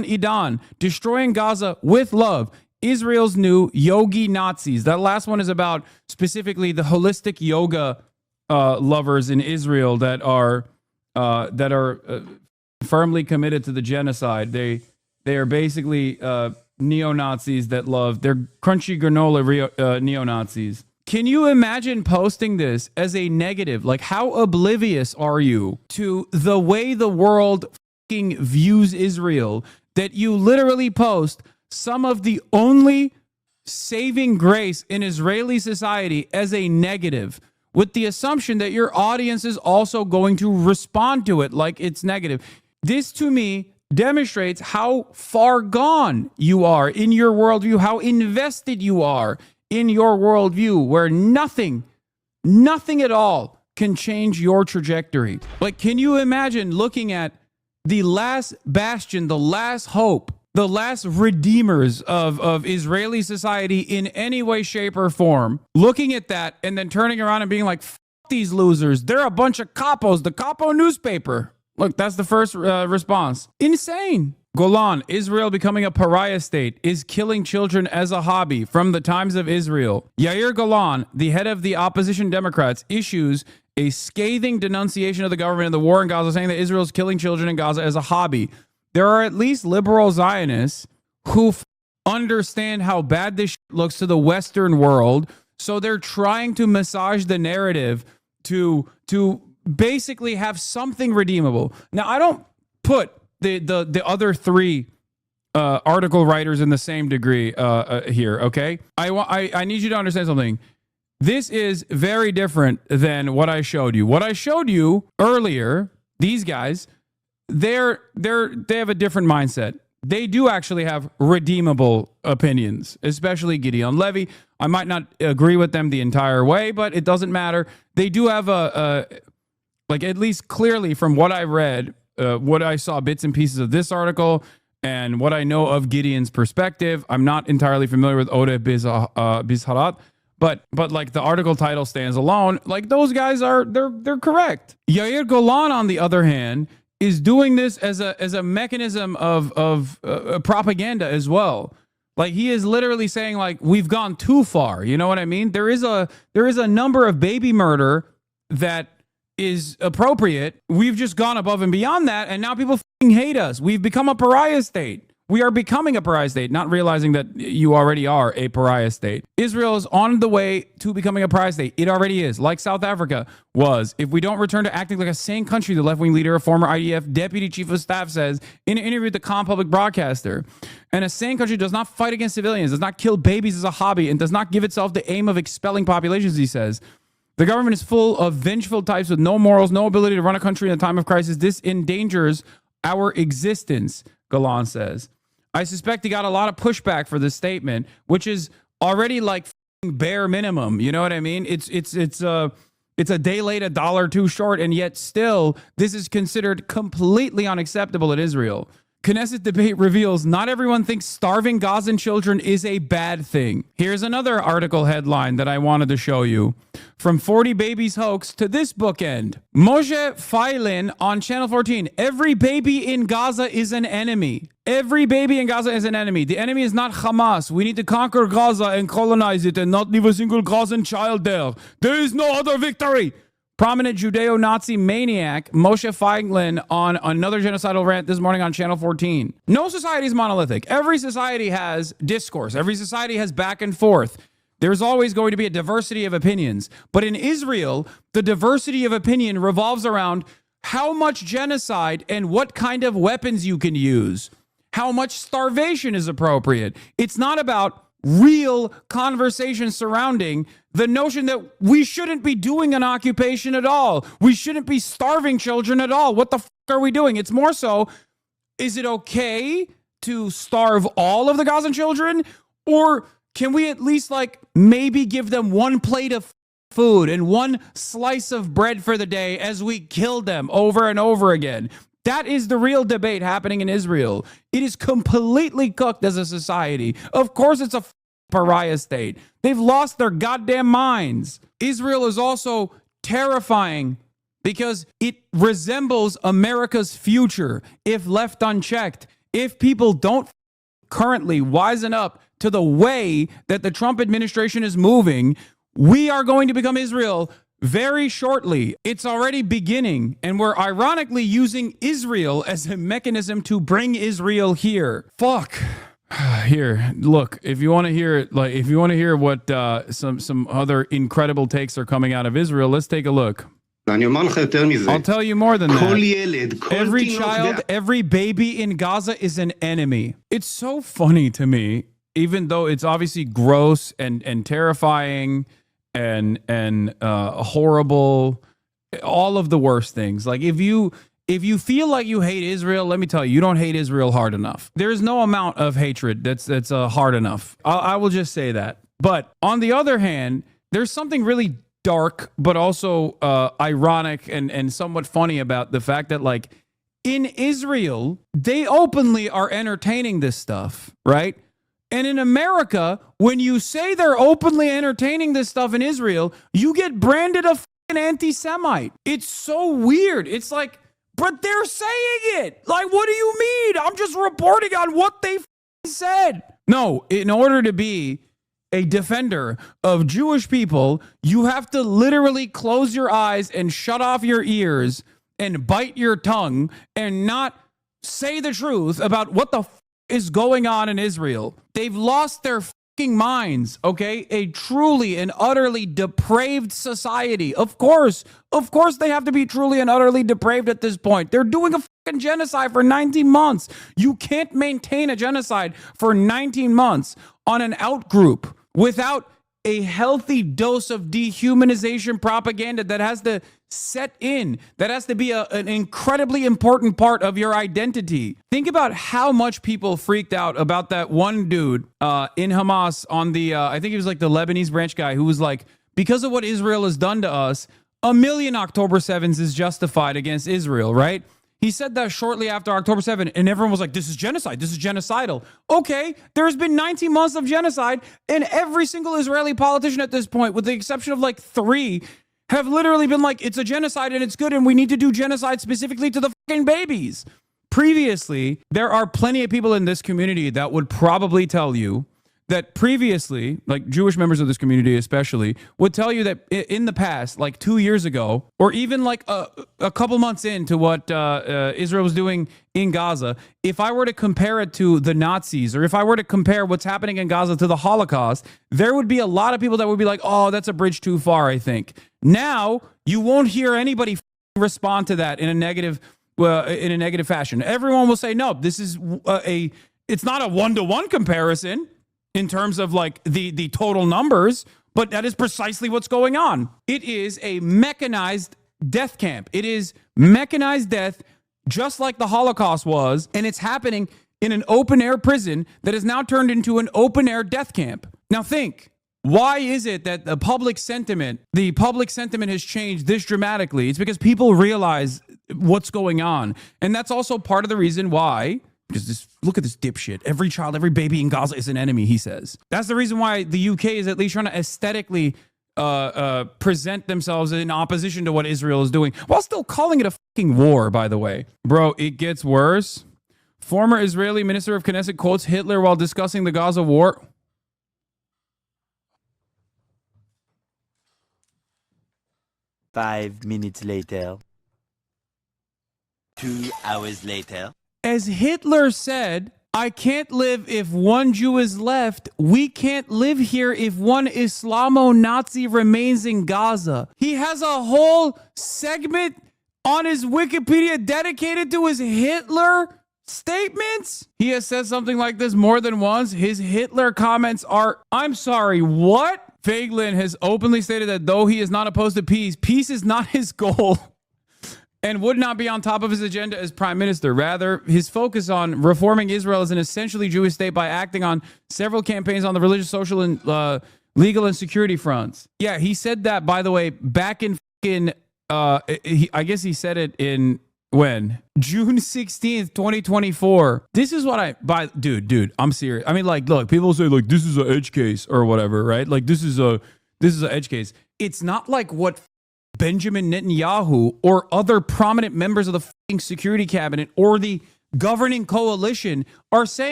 Idan, destroying Gaza with love. Israel's new yogi Nazis. That last one is about specifically the holistic yoga lovers in Israel that are firmly committed to the genocide. They are basically neo-Nazis that love. They're crunchy granola neo-Nazis. Can you imagine posting this as a negative? Like, how oblivious are you to the way the world fucking views Israel that you literally post some of the only saving grace in Israeli society as a negative, with the assumption that your audience is also going to respond to it like it's negative? This, to me, demonstrates how far gone you are in your worldview, how invested you are in your worldview, where nothing at all can change your trajectory. Like, can you imagine looking at the last bastion, the last hope, the last redeemers of Israeli society in any way, shape, or form, looking at that and then turning around and being like, F these losers, they're a bunch of capos, the capo newspaper. Look, that's the first response. Insane. Golan, Israel becoming a pariah state, is killing children as a hobby from the Times of Israel. Yair Golan, the head of the opposition Democrats, issues a scathing denunciation of the government and the war in Gaza, saying that Israel is killing children in Gaza as a hobby. There are at least liberal Zionists who understand how bad this looks to the Western world, so they're trying to massage the narrative to basically have something redeemable. Now, I don't put the other three article writers in the same degree here, okay? I need you to understand something. This is very different than what I showed you. What I showed you earlier, these guys, they have a different mindset. They do actually have redeemable opinions, especially Gideon Levy. I might not agree with them the entire way, but it doesn't matter. They do have like, at least clearly from what I read, what I saw bits and pieces of this article and what I know of Gideon's perspective. I'm not entirely familiar with Odeh Bizharat, but like the article title stands alone. Like, those guys they're correct. Yair Golan, on the other hand, is doing this as a mechanism of propaganda as well. Like, he is literally saying, like, we've gone too far. You know what I mean? There is a number of baby murder that is appropriate. We've just gone above and beyond that, and now people hate us. We've become a pariah state. We are becoming a pariah state, not realizing that you already are a pariah state. Israel is on the way to becoming a pariah state. It already is, like South Africa was. If we don't return to acting like a sane country, the left-wing leader, a former IDF deputy chief of staff, says in an interview with the Com public broadcaster. And a sane country does not fight against civilians, does not kill babies as a hobby, and does not give itself the aim of expelling populations, he says. The government is full of vengeful types with no morals, no ability to run a country in a time of crisis. This endangers our existence, Golan says. I suspect he got a lot of pushback for this statement, which is already like bare minimum. You know what I mean? It's a day late, a dollar too short, and yet still this is considered completely unacceptable in Israel. Knesset debate reveals not everyone thinks starving Gazan children is a bad thing. Here's another article headline that I wanted to show you. From 40 Babies hoax to this bookend. Moshe Feilin on Channel 14. Every baby in Gaza is an enemy. Every baby in Gaza is an enemy. The enemy is not Hamas. We need to conquer Gaza and colonize it and not leave a single Gazan child there. There is no other victory. Prominent Judeo-Nazi maniac Moshe Feiglin on another genocidal rant this morning on Channel 14. No society is monolithic. Every society has discourse. Every society has back and forth. There's always going to be a diversity of opinions. But in Israel, the diversity of opinion revolves around how much genocide and what kind of weapons you can use. How much starvation is appropriate. It's not about real conversation surrounding the notion that we shouldn't be doing an occupation at all. We shouldn't be starving children at all. What the fuck are we doing? It's more so, is it okay to starve all of the Gazan children? Or can we at least like maybe give them one plate of food and one slice of bread for the day as we kill them over and over again? That is the real debate happening in Israel. It is completely cooked as a society. Of course, it's a pariah state. They've lost their goddamn minds. Israel is also terrifying because it resembles America's future if left unchecked. if people don't currently wisen up to the way that the Trump administration is moving, we are going to become Israel very shortly. It's already beginning, and we're ironically using Israel as a mechanism to bring Israel here. Fuck. Here, look, if you want to hear what some other incredible takes are coming out of Israel, let's take a look. I'll tell you more than that. Every child, every baby in Gaza is an enemy. It's so funny to me, even though it's obviously gross and terrifying and horrible, all of the worst things. Like if you feel like you hate Israel, let me tell you, you don't hate Israel hard enough. There's no amount of hatred that's hard enough. I will just say that. But on the other hand, there's something really dark, but also ironic and somewhat funny about the fact that, like, in Israel, they openly are entertaining this stuff, right? And in America, when you say they're openly entertaining this stuff in Israel, you get branded a fucking anti-Semite. It's so weird. It's like, but they're saying it. Like, what do you mean? I'm just reporting on what they said. No, in order to be a defender of Jewish people, you have to literally close your eyes and shut off your ears and bite your tongue and not say the truth about what the is going on in Israel. They've lost their fucking minds, okay? A truly and utterly depraved society. Of course they have to be truly and utterly depraved at this point. They're doing a fucking genocide for 19 months. You can't maintain a genocide for 19 months on an outgroup without a healthy dose of dehumanization propaganda that has to set in, that has to be an incredibly important part of your identity. Think about how much people freaked out about that one dude in Hamas on the, I think he was like the Lebanese branch guy who was like, because of what Israel has done to us, 1 million October 7s is justified against Israel, right? He said that shortly after October 7, and everyone was like, this is genocide. This is genocidal. Okay, there's been 19 months of genocide, and every single Israeli politician at this point, with the exception of like 3, have literally been like, it's a genocide and it's good, and we need to do genocide specifically to the fucking babies. Previously, there are plenty of people in this community that would probably tell you that previously, like Jewish members of this community especially, would tell you that in the past, like 2 years ago, or even like a couple months into what Israel was doing in Gaza, if I were to compare it to the Nazis, or if I were to compare what's happening in Gaza to the Holocaust, there would be a lot of people that would be like, oh, that's a bridge too far, I think. Now, you won't hear anybody respond to that in a negative fashion. Everyone will say, no, this is it's not a one-to-one comparison in terms of like the total numbers, but that is precisely what's going on. It is a mechanized death camp. It is mechanized death, just like the Holocaust was, and it's happening in an open-air prison that is now turned into an open-air death camp. Now think, why is it that the public sentiment has changed this dramatically? It's because people realize what's going on, and that's also part of the reason why. Because look at this dipshit. Every child, every baby in Gaza is an enemy, he says. That's the reason why the UK is at least trying to aesthetically present themselves in opposition to what Israel is doing, while still calling it a fucking war, by the way. Bro, it gets worse. Former Israeli Minister of Knesset quotes Hitler while discussing the Gaza war. Five minutes later. 2 hours later. As Hitler said, I can't live if one Jew is left. We can't live here if one Islamo-Nazi remains in Gaza. He has a whole segment on his Wikipedia dedicated to his Hitler statements. He has said something like this more than once. His Hitler comments are, I'm sorry, what? Feiglin has openly stated that though he is not opposed to peace, peace is not his goal and would not be on top of his agenda as prime minister. Rather, his focus on reforming Israel as an essentially Jewish state by acting on several campaigns on the religious, social, and legal and security fronts. Yeah, he said that, by the way, back in I guess he said it in when? June 16th, 2024. This is what dude, I'm serious. I mean, like, look, people say like this is an edge case or whatever, right? Like this is an edge case. It's not like what Benjamin Netanyahu or other prominent members of the fucking security cabinet or the governing coalition are saying